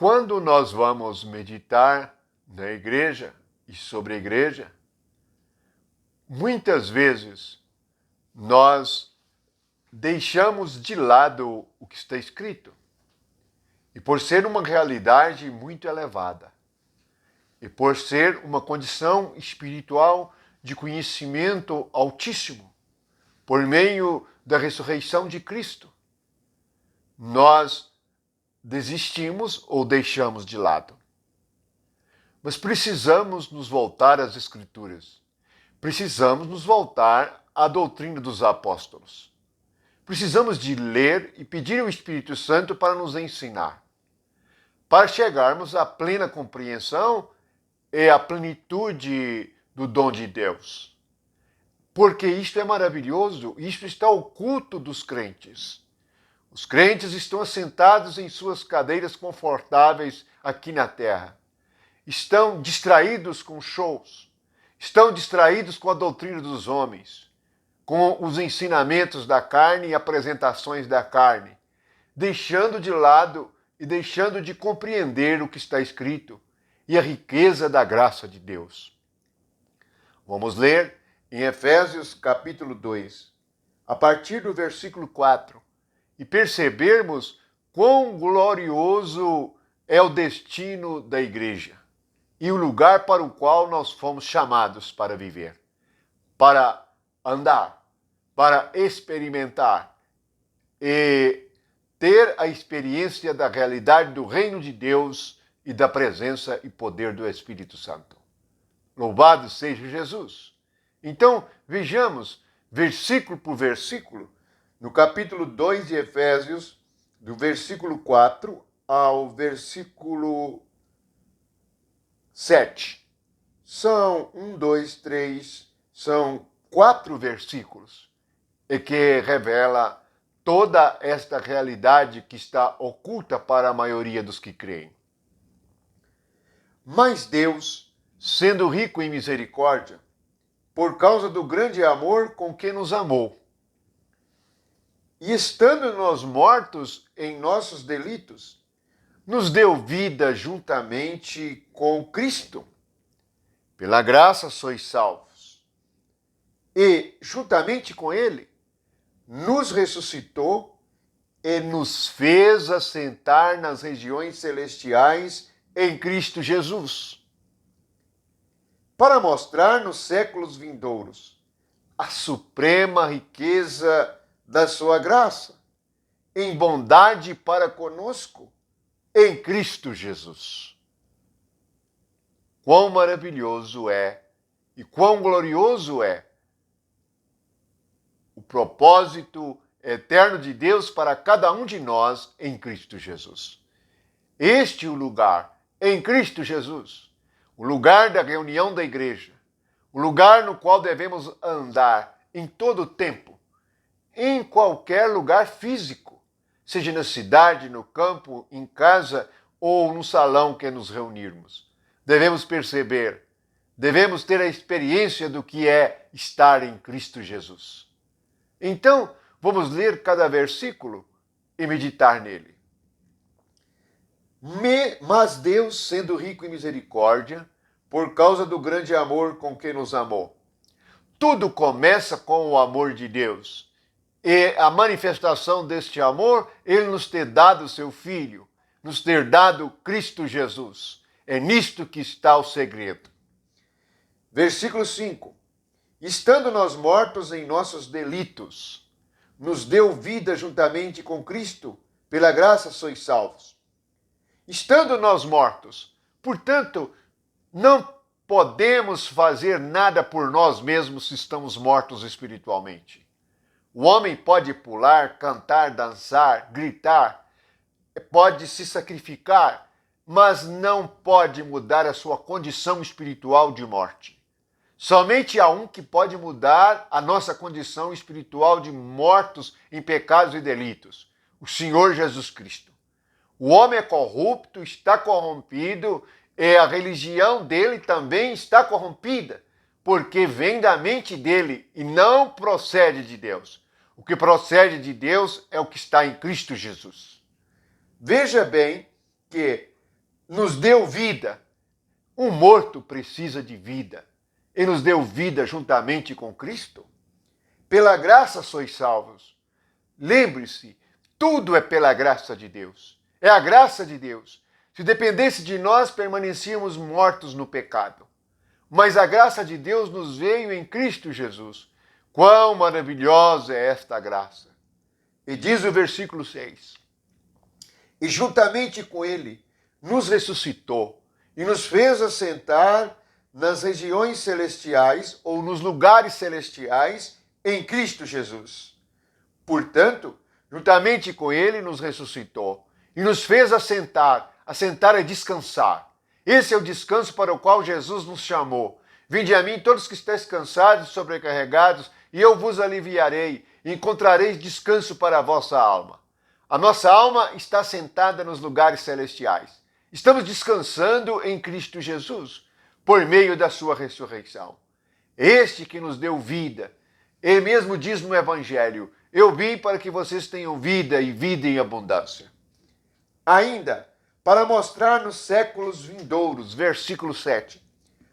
quando nós vamos meditar na igreja e sobre a igreja, muitas vezes nós deixamos de lado o que está escrito. E por ser uma realidade muito elevada, e por ser uma condição espiritual de conhecimento altíssimo, por meio da ressurreição de Cristo, nós desistimos ou deixamos de lado. Mas precisamos nos voltar às Escrituras. Precisamos nos voltar à doutrina dos apóstolos. Precisamos de ler e pedir ao Espírito Santo para nos ensinar, para chegarmos à plena compreensão e à plenitude do dom de Deus. Porque isto é maravilhoso, isto está oculto dos crentes. Os crentes estão assentados em suas cadeiras confortáveis aqui na terra. Estão distraídos com shows, estão distraídos com a doutrina dos homens, com os ensinamentos da carne e apresentações da carne, deixando de lado e deixando de compreender o que está escrito e a riqueza da graça de Deus. Vamos ler em Efésios capítulo 2, a partir do versículo 4, e percebermos quão glorioso é o destino da igreja e o lugar para o qual nós fomos chamados para viver, para andar, para experimentar e ter a experiência da realidade do reino de Deus e da presença e poder do Espírito Santo. Louvado seja Jesus! Então, vejamos, versículo por versículo, no capítulo 2 de Efésios, do versículo 4 ao versículo 7. São 4 versículos e que revela toda esta realidade que está oculta para a maioria dos que creem. Mas Deus, sendo rico em misericórdia, por causa do grande amor com que nos amou, e estando nós mortos em nossos delitos, nos deu vida juntamente com Cristo. Pela graça sois salvos. E, juntamente com Ele, nos ressuscitou e nos fez assentar nas regiões celestiais em Cristo Jesus, para mostrar nos séculos vindouros a suprema riqueza da sua graça, em bondade para conosco, em Cristo Jesus. Quão maravilhoso é e quão glorioso é o propósito eterno de Deus para cada um de nós em Cristo Jesus. Este é o lugar, em Cristo Jesus, o lugar da reunião da igreja, o lugar no qual devemos andar em todo o tempo, em qualquer lugar físico, seja na cidade, no campo, em casa ou no salão que nos reunirmos. Devemos perceber, devemos ter a experiência do que é estar em Cristo Jesus. Então, vamos ler cada versículo e meditar nele. Mas Deus, sendo rico em misericórdia, por causa do grande amor com que nos amou. Tudo começa com o amor de Deus. E a manifestação deste amor, Ele nos ter dado seu Filho, nos ter dado Cristo Jesus. É nisto que está o segredo. Versículo 5. Estando nós mortos em nossos delitos, nos deu vida juntamente com Cristo, pela graça sois salvos. Estando nós mortos, portanto, não podemos fazer nada por nós mesmos se estamos mortos espiritualmente. O homem pode pular, cantar, dançar, gritar, pode se sacrificar, mas não pode mudar a sua condição espiritual de morte. Somente há um que pode mudar a nossa condição espiritual de mortos em pecados e delitos, o Senhor Jesus Cristo. O homem é corrupto, está corrompido, e a religião dele também está corrompida, porque vem da mente dele e não procede de Deus. O que procede de Deus é o que está em Cristo Jesus. Veja bem que nos deu vida. Um morto precisa de vida e nos deu vida juntamente com Cristo. Pela graça sois salvos. Lembre-se, tudo é pela graça de Deus. É a graça de Deus. Se dependesse de nós, permanecíamos mortos no pecado. Mas a graça de Deus nos veio em Cristo Jesus. Quão maravilhosa é esta graça! E diz o versículo 6: E juntamente com ele nos ressuscitou e nos fez assentar nas regiões celestiais ou nos lugares celestiais em Cristo Jesus. Portanto, juntamente com ele nos ressuscitou e nos fez assentar. Assentar é descansar. Esse é o descanso para o qual Jesus nos chamou. Vinde a mim todos que estáis cansados e sobrecarregados, e eu vos aliviarei, e encontrareis descanso para a vossa alma. A nossa alma está sentada nos lugares celestiais. Estamos descansando em Cristo Jesus, por meio da sua ressurreição. Este que nos deu vida. Ele mesmo diz no Evangelho: eu vim para que vocês tenham vida e vida em abundância. Ainda, para mostrar nos séculos vindouros, versículo 7,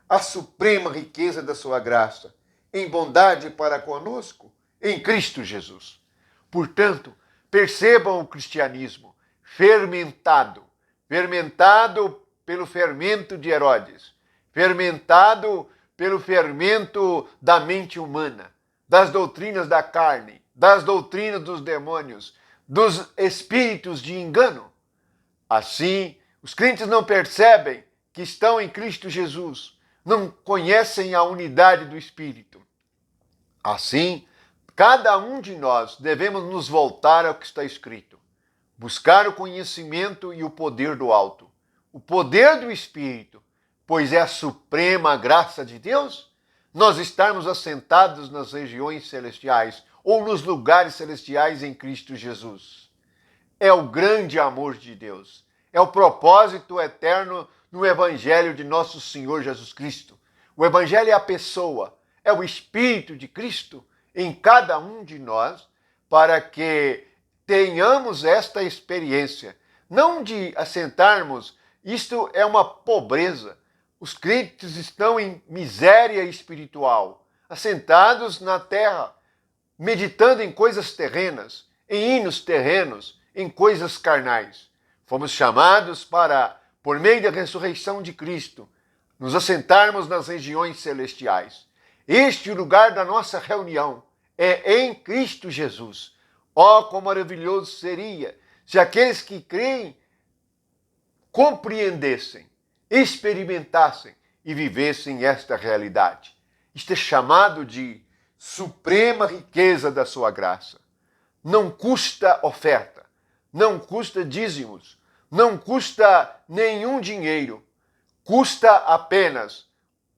a suprema riqueza da sua graça, em bondade para conosco, em Cristo Jesus. Portanto, percebam o cristianismo fermentado pelo fermento de Herodes, fermentado pelo fermento da mente humana, das doutrinas da carne, das doutrinas dos demônios, dos espíritos de engano. Assim, os crentes não percebem que estão em Cristo Jesus, não conhecem a unidade do Espírito. Assim, cada um de nós devemos nos voltar ao que está escrito, buscar o conhecimento e o poder do alto, o poder do Espírito, pois é a suprema graça de Deus nós estarmos assentados nas regiões celestiais ou nos lugares celestiais em Cristo Jesus. É o grande amor de Deus. É o propósito eterno no Evangelho de nosso Senhor Jesus Cristo. O Evangelho é a pessoa, é o Espírito de Cristo em cada um de nós, para que tenhamos esta experiência. Não de assentarmos, isto é uma pobreza. Os crentes estão em miséria espiritual, assentados na terra, meditando em coisas terrenas, em hinos terrenos, em coisas carnais. Fomos chamados para, por meio da ressurreição de Cristo, nos assentarmos nas regiões celestiais. Este lugar da nossa reunião é em Cristo Jesus. Oh, quão maravilhoso seria se aqueles que creem compreendessem, experimentassem e vivessem esta realidade. Isto é chamado de suprema riqueza da sua graça. Não custa oferta, não custa dízimos, não custa nenhum dinheiro. Custa apenas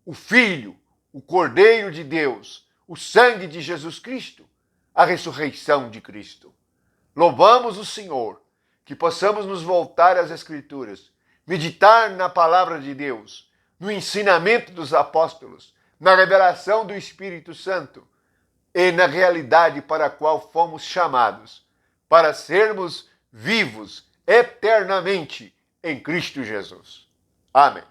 o Filho, o Cordeiro de Deus, o sangue de Jesus Cristo, a ressurreição de Cristo. Louvamos o Senhor, que possamos nos voltar às Escrituras, meditar na palavra de Deus, no ensinamento dos apóstolos, na revelação do Espírito Santo e na realidade para a qual fomos chamados, para sermos vivos eternamente em Cristo Jesus. Amém.